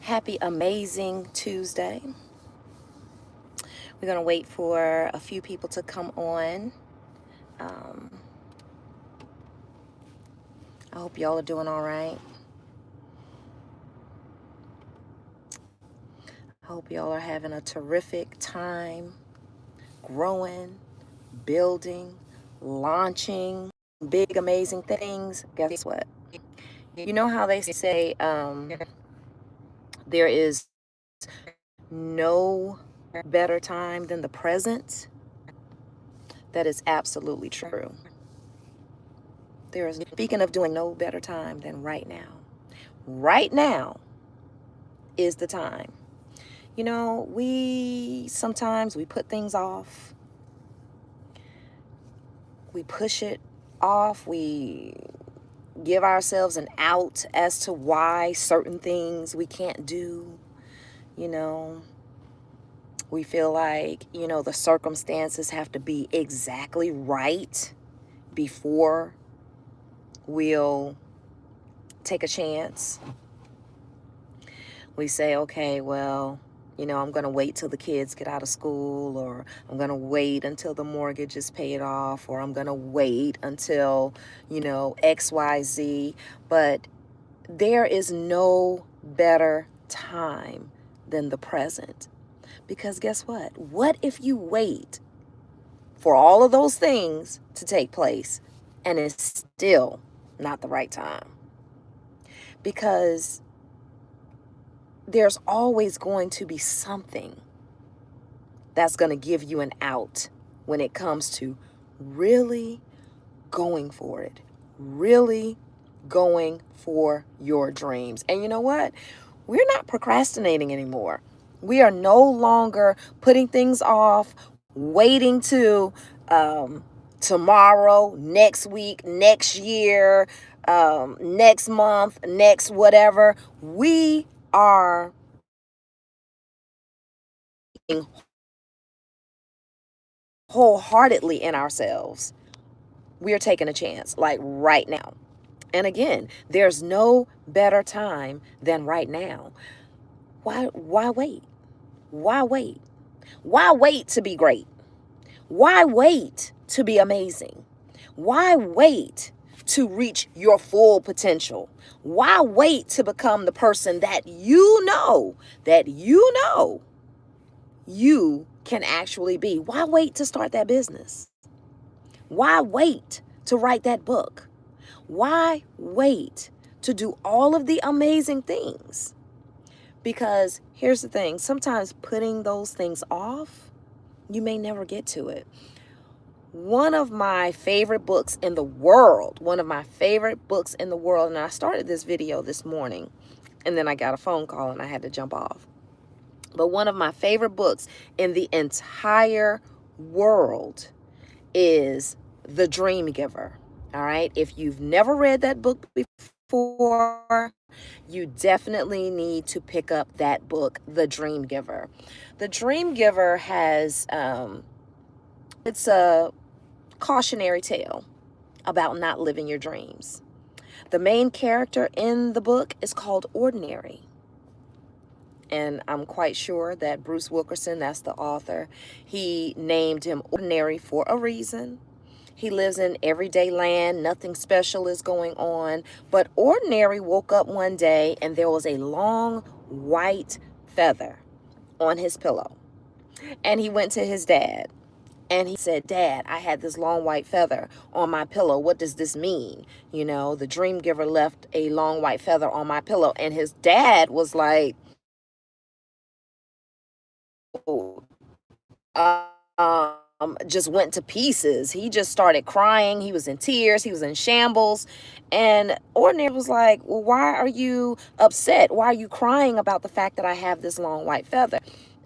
Happy amazing Tuesday. We're going to wait for a few people to come on. I hope y'all are doing all right. I hope y'all are having a terrific time growing, building, launching big amazing things. Guess what? You know how they say there is no better time than the present? That is absolutely true. There is, speaking of doing no better time than right now. Right now is the time. You know, sometimes we put things off. We push it off. We give ourselves an out as to why certain things we can't do. You know, we feel like, the circumstances have to be exactly right before we'll take a chance. We say, okay, well, I'm going to wait till the kids get out of school, or I'm going to wait until the mortgage is paid off, or I'm going to wait until, XYZ. But there is no better time than the present. Because guess what? What if you wait for all of those things to take place and it's still not the right time? Because there's always going to be something that's going to give you an out when it comes to really going for it, really going for your dreams. And you know what? We're not procrastinating anymore. We are no longer putting things off, waiting to tomorrow, next week, next year, next month, next whatever. We are wholeheartedly in ourselves. We are taking a chance, like right now. And again, there's no better time than right now. Why wait? Why wait? Why wait to be great? Why wait to be amazing? Why wait to reach your full potential? Why wait to become the person that you know you can actually be? Why wait to start that business? Why wait to write that book? Why wait to do all of the amazing things? Because here's the thing, sometimes putting those things off, you may never get to it. One of my favorite books in the world, and I started this video this morning, and then I got a phone call and I had to jump off. But one of my favorite books in the entire world is The Dream Giver. All right. If you've never read that book before, you definitely need to pick up that book, The Dream Giver. The Dream Giver has, it's a cautionary tale about not living your dreams. The main character in the book is called Ordinary. And I'm quite sure that Bruce Wilkerson, that's the author, he named him Ordinary for a reason. He lives in everyday land. Nothing special is going on. But Ordinary woke up one day and there was a long white feather on his pillow. And he went to his dad and he said, "Dad, I had this long white feather on my pillow. What does this mean? The dream giver left a long white feather on my pillow." And his dad was like, just went to pieces. He just started crying. He was in tears. He was in shambles. And Ordinary was like, "Well, why are you upset? Why are you crying about the fact that I have this long white feather?"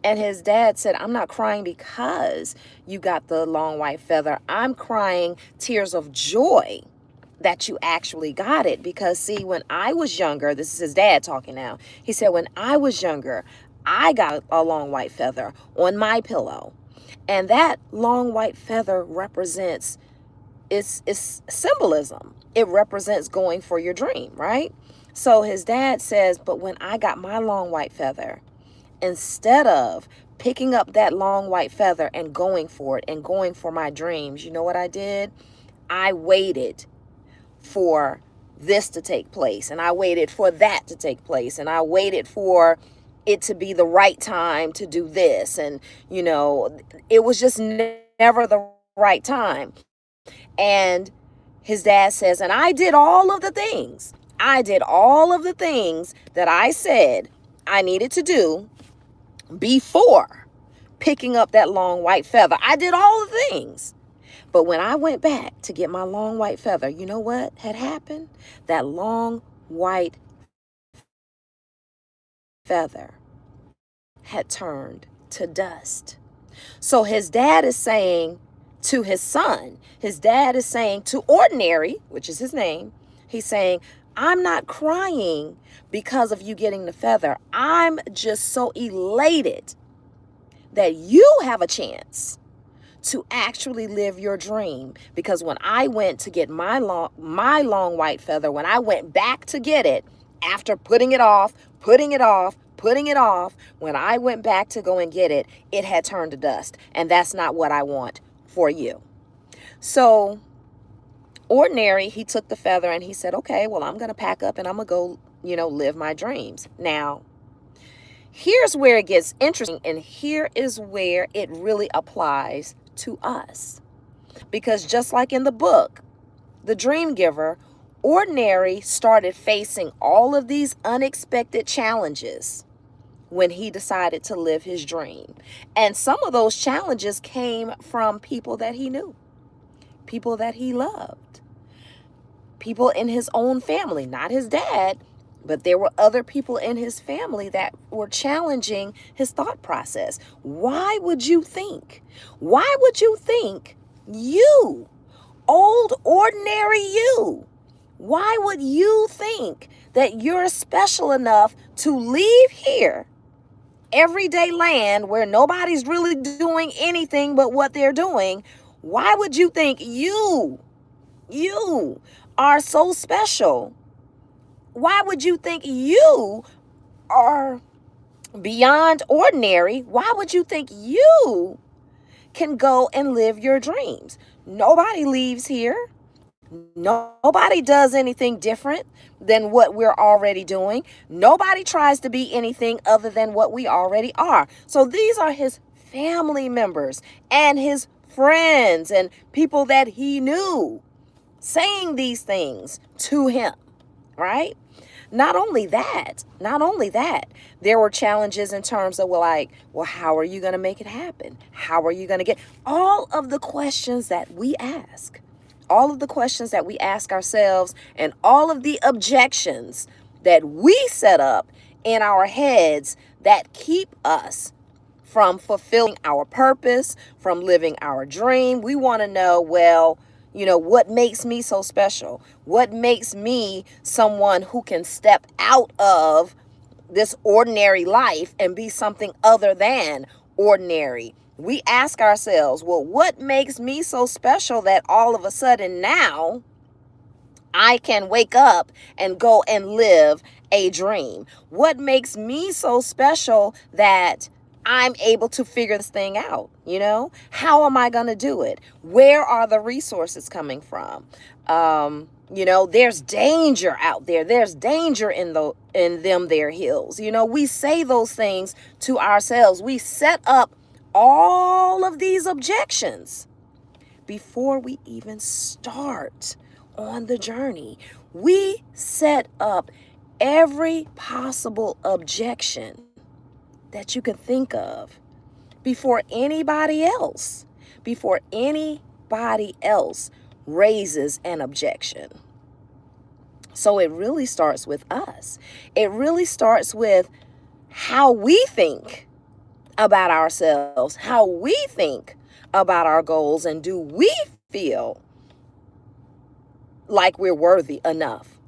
And his dad said, "I'm not crying because you got the long white feather. I'm crying tears of joy that you actually got it. Because see, when I was younger," this is his dad talking now, he said, "when I was younger, I got a long white feather on my pillow. And that long white feather represents, it's symbolism. It represents going for your dream, right? So his dad says, but when I got my long white feather, instead of picking up that long white feather and going for it and going for my dreams, you know what I did? I waited for this to take place, and I waited for that to take place, and I waited for it to be the right time to do this. And, it was just never the right time. And his dad says, and I did all of the things. I did all of the things that I said I needed to do before picking up that long white feather. I did all the things. But when I went back to get my long white feather, you know what had happened? That long white feather had turned to dust. So his dad is saying to his son, his dad is saying to Ordinary, which is his name, he's saying, I'm not crying because of you getting the feather. I'm just so elated that you have a chance to actually live your dream. Because when I went to get my long white feather, when I went back to get it, after putting it off, when I went back to go and get it, it had turned to dust. And that's not what I want for you. So Ordinary, he took the feather and he said, okay, well, I'm going to pack up and I'm going to go, live my dreams. Now, here's where it gets interesting, and here is where it really applies to us. Because just like in the book, The Dream Giver, Ordinary started facing all of these unexpected challenges when he decided to live his dream. And some of those challenges came from people that he knew, people that he loved, people in his own family, not his dad, but there were other people in his family that were challenging his thought process. Why would you think you, old ordinary you, why would you think that you're special enough to leave here, everyday land where nobody's really doing anything but what they're doing? Why would you think you are so special? Why would you think you are beyond ordinary? Why would you think you can go and live your dreams? Nobody leaves here. Nobody does anything different than what we're already doing. Nobody tries to be anything other than what we already are. So these are his family members and his friends and people that he knew saying these things to him, right? Not only that, there were challenges in terms of, how are you going to make it happen? How are you going to get all of the questions that we ask, ourselves, and all of the objections that we set up in our heads that keep us from fulfilling our purpose, from living our dream. We want to know, what makes me so special? What makes me someone who can step out of this ordinary life and be something other than ordinary? We ask ourselves, what makes me so special that all of a sudden now I can wake up and go and live a dream? What makes me so special that I'm able to figure this thing out? How am I going to do it? Where are the resources coming from? There's danger out there. There's danger in their hills. We say those things to ourselves. We set up all of these objections before we even start on the journey. We set up every possible objection that you can think of before anybody else raises an objection. So it really starts with us. It really starts with how we think about ourselves, how we think about our goals, and do we feel like we're worthy enough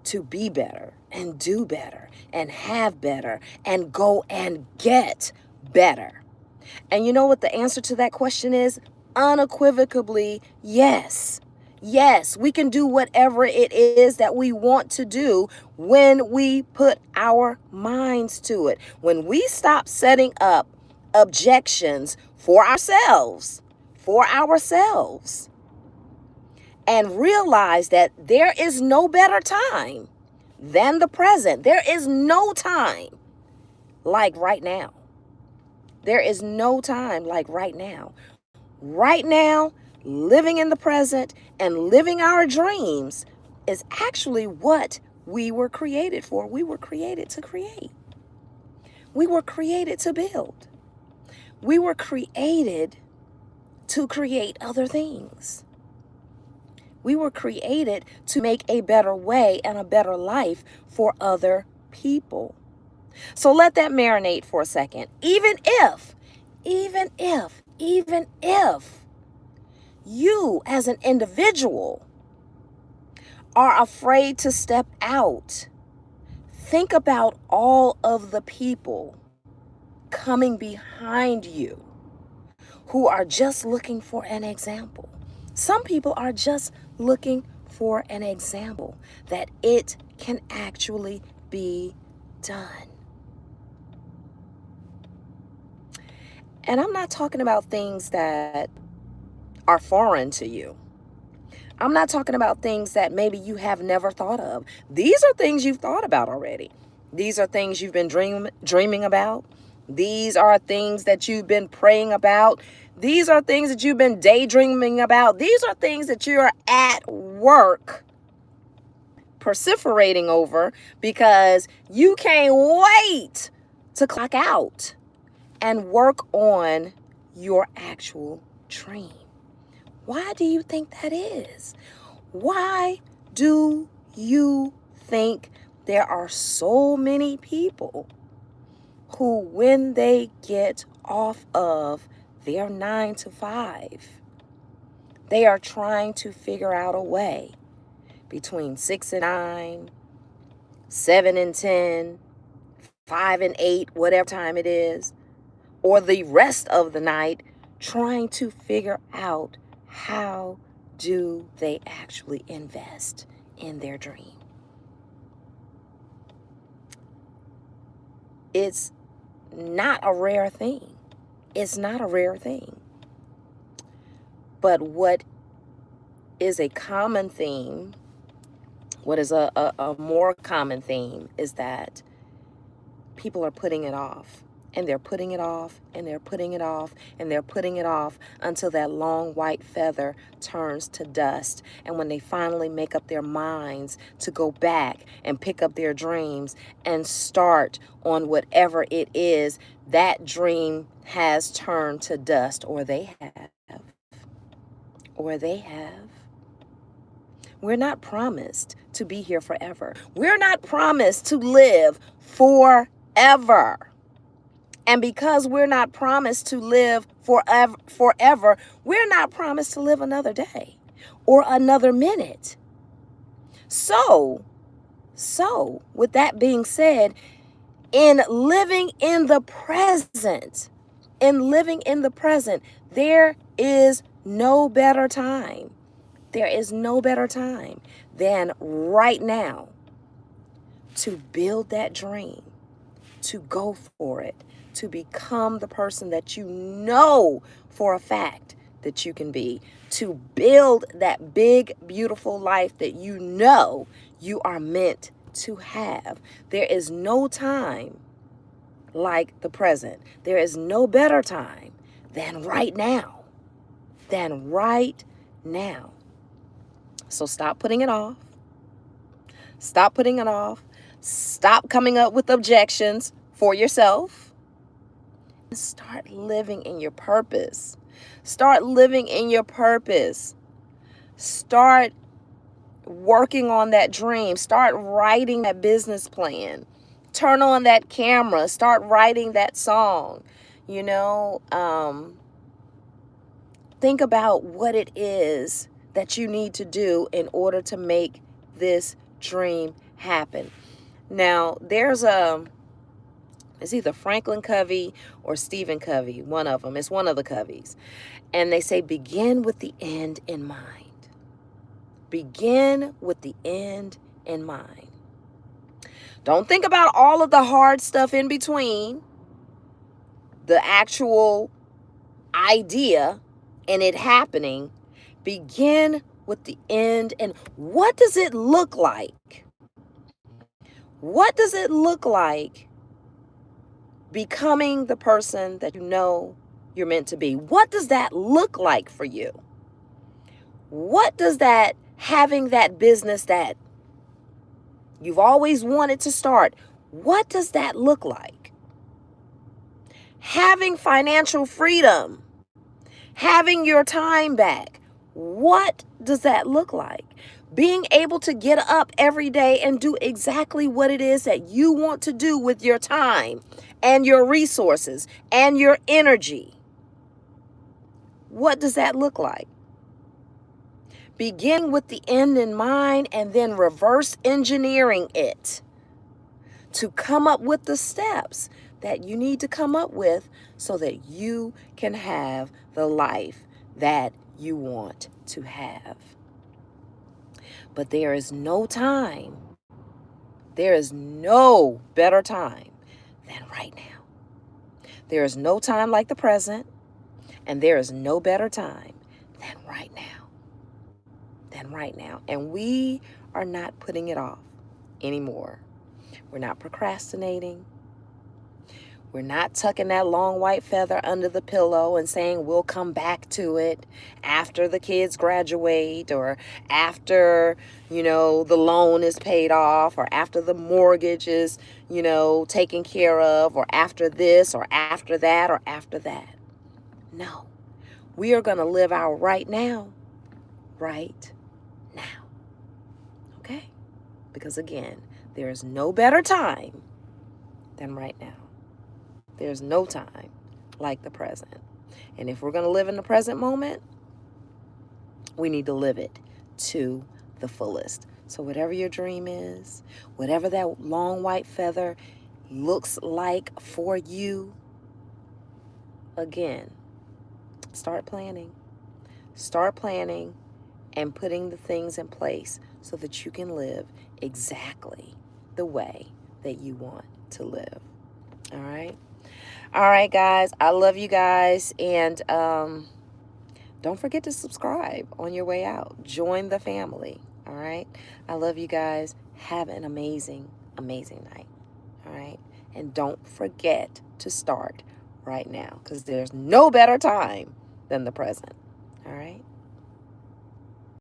to be better and do better and have better and go and get better? And you know what the answer to that question is? Unequivocally, yes. Yes, we can do whatever it is that we want to do when we put our minds to it. When we stop setting up objections for ourselves, and realize that there is no better time than the present. There is no time like right now. There is no time like right now. Right now, living in the present and living our dreams is actually what we were created for. We were created to create. We were created to build. We were created to create other things. We were created to make a better way and a better life for other people. So let that marinate for a second. Even if you as an individual are afraid to step out, think about all of the people coming behind you who are just looking for an example. Some people are just looking for an example that it can actually be done. And I'm not talking about things that are foreign to you. I'm not talking about things that maybe you have never thought of. These are things you've thought about already. These are things you've been dreaming about. These are things that you've been praying about. These are things that you've been daydreaming about. These are things that you're at work perseverating over because you can't wait to clock out and work on your actual dream. Why do you think that is? Why do you think there are so many people who, when they get off of their 9 to 5, they are trying to figure out a way between 6 and 9, 7 and 10, 5 and 8, whatever time it is, or the rest of the night, trying to figure out how do they actually invest in their dream. It's not a rare thing. It's not a rare thing. But what is a common theme, what is a more common theme is that people are putting it off. And they're putting it off, and they're putting it off, and they're putting it off until that long white feather turns to dust. And when they finally make up their minds to go back and pick up their dreams and start on whatever it is, that dream has turned to dust, or they have. Or they have. We're not promised to be here forever. We're not promised to live forever. And because we're not promised to live forever, we're not promised to live another day or another minute. So with that being said, in living in the present, there is no better time. There is no better time than right now to build that dream, to go for it, to become the person that you know for a fact that you can be, to build that big, beautiful life that you know you are meant to have. There is no time like the present. There is no better time than right now. So stop putting it off. Stop putting it off. Stop coming up with objections for yourself. Start living in your purpose. Start living in your purpose. Start working on that dream. Start writing that business plan. Turn on that camera. Start writing that song. Think about what it is that you need to do in order to make this dream happen. Now, it's either Franklin Covey or Stephen Covey, one of them. It's one of the Coveys. And they say, begin with the end in mind. Begin with the end in mind. Don't think about all of the hard stuff in between the actual idea and it happening. Begin with the end. And what does it look like? What does it look like becoming the person that you know you're meant to be? What does that look like for you? What does that having that business that you've always wanted to start, what does that look like? Having financial freedom, having your time back, what does that look like? Being able to get up every day and do exactly what it is that you want to do with your time and your resources and your energy. What does that look like? Begin with the end in mind and then reverse engineering it to come up with the steps that you need to come up with so that you can have the life that you want to have. But there is no time, there is no better time than right now. There is no time like the present, and there is no better time than right now. And we are not putting it off anymore. We're not procrastinating. We're not tucking that long white feather under the pillow and saying we'll come back to it after the kids graduate or after, the loan is paid off or after the mortgage is, taken care of or after this or after that or after that. No, we are going to live our right now, right now. Okay? Because again, there is no better time than right now. There's no time like the present. And if we're going to live in the present moment, we need to live it to the fullest. So whatever your dream is, whatever that long white feather looks like for you, again, start planning. Start planning and putting the things in place so that you can live exactly the way that you want to live. All right? All right, guys. I love you guys. And don't forget to subscribe on your way out. Join the family. All right? I love you guys. Have an amazing, amazing night. All right? And don't forget to start right now because there's no better time than the present. All right?